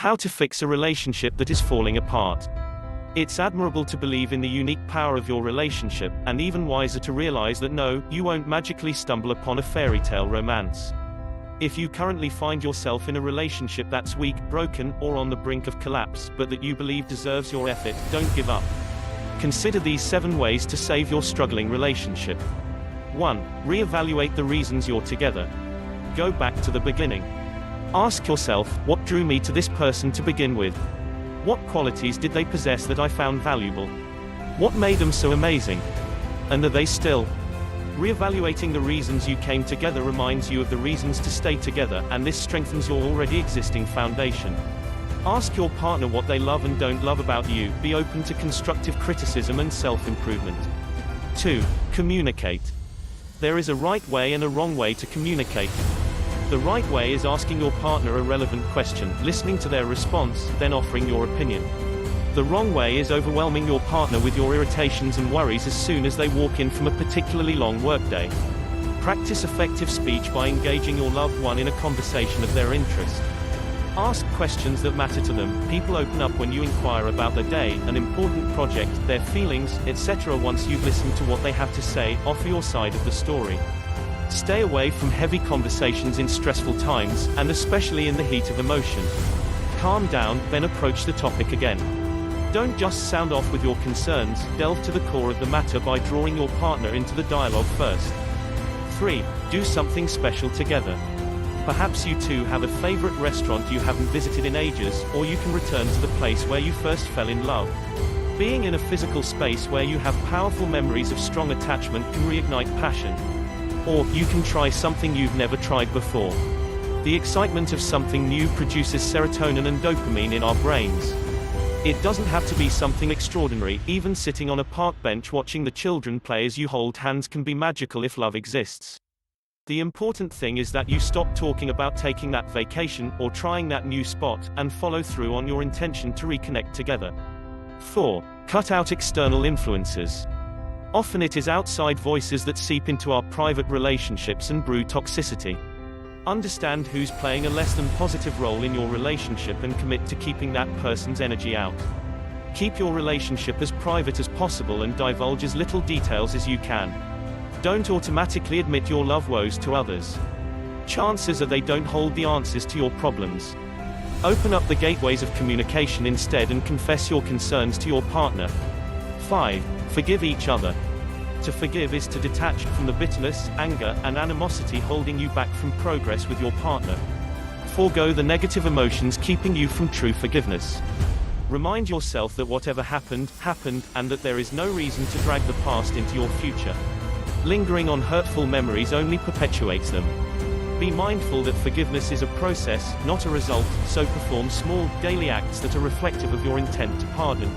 How to fix a relationship that is falling apart. It's admirable to believe in the unique power of your relationship, and even wiser to realize that no, you won't magically stumble upon a fairy tale romance. If you currently find yourself in a relationship that's weak, broken, or on the brink of collapse, but that you believe deserves your effort, don't give up. Consider these 7 ways to save your struggling relationship. 1. Reevaluate the reasons you're together. Go back to the beginning. Ask yourself, what drew me to this person to begin with? What qualities did they possess that I found valuable? What made them so amazing? And are they still? Reevaluating the reasons you came together reminds you of the reasons to stay together, and this strengthens your already existing foundation. Ask your partner what they love and don't love about you. Be open to constructive criticism and self-improvement. 2. Communicate. There is a right way and a wrong way to communicate. The right way is asking your partner a relevant question, listening to their response, then offering your opinion. The wrong way is overwhelming your partner with your irritations and worries as soon as they walk in from a particularly long workday. Practice effective speech by engaging your loved one in a conversation of their interest. Ask questions that matter to them. People open up when you inquire about their day, an important project, their feelings, etc. Once you've listened to what they have to say, offer your side of the story. Stay away from heavy conversations in stressful times, and especially in the heat of emotion. Calm down, then approach the topic again. Don't just sound off with your concerns, delve to the core of the matter by drawing your partner into the dialogue first. 3. Do something special together. Perhaps you two have a favorite restaurant you haven't visited in ages, or you can return to the place where you first fell in love. Being in a physical space where you have powerful memories of strong attachment can reignite passion. Or, you can try something you've never tried before. The excitement of something new produces serotonin and dopamine in our brains. It doesn't have to be something extraordinary. Even sitting on a park bench watching the children play as you hold hands can be magical if love exists. The important thing is that you stop talking about taking that vacation, or trying that new spot, and follow through on your intention to reconnect together. 4. Cut out external influences. Often it is outside voices that seep into our private relationships and brew toxicity. Understand who's playing a less than positive role in your relationship and commit to keeping that person's energy out. Keep your relationship as private as possible and divulge as little details as you can. Don't automatically admit your love woes to others. Chances are they don't hold the answers to your problems. Open up the gateways of communication instead and confess your concerns to your partner. 5. Forgive each other. To forgive is to detach from the bitterness, anger, and animosity holding you back from progress with your partner. Forego the negative emotions keeping you from true forgiveness. Remind yourself that whatever happened, happened, and that there is no reason to drag the past into your future. Lingering on hurtful memories only perpetuates them. Be mindful that forgiveness is a process, not a result, so perform small, daily acts that are reflective of your intent to pardon.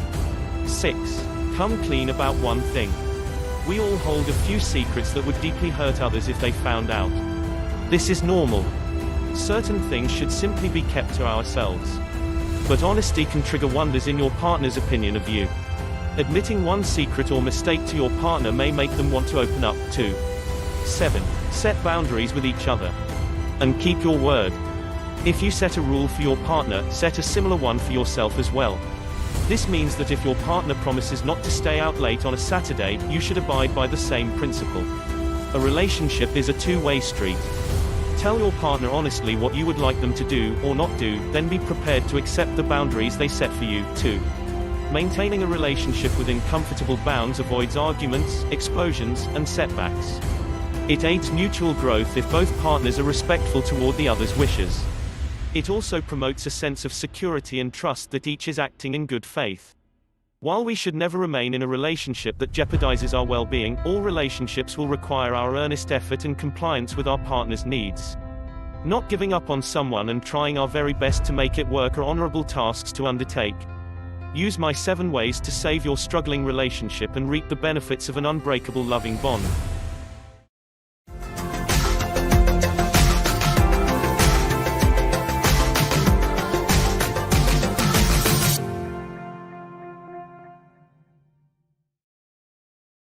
6. Come clean about one thing. We all hold a few secrets that would deeply hurt others if they found out. This is normal. Certain things should simply be kept to ourselves. But honesty can trigger wonders in your partner's opinion of you. Admitting one secret or mistake to your partner may make them want to open up, too. 7. Set boundaries with each other. And keep your word. If you set a rule for your partner, set a similar one for yourself as well. This means that if your partner promises not to stay out late on a Saturday, you should abide by the same principle. A relationship is a two-way street. Tell your partner honestly what you would like them to do, or not do, then be prepared to accept the boundaries they set for you, too. Maintaining a relationship within comfortable bounds avoids arguments, explosions, and setbacks. It aids mutual growth if both partners are respectful toward the other's wishes. It also promotes a sense of security and trust that each is acting in good faith. While we should never remain in a relationship that jeopardizes our well-being, all relationships will require our earnest effort and compliance with our partner's needs. Not giving up on someone and trying our very best to make it work are honorable tasks to undertake. Use my 7 ways to save your struggling relationship and reap the benefits of an unbreakable loving bond.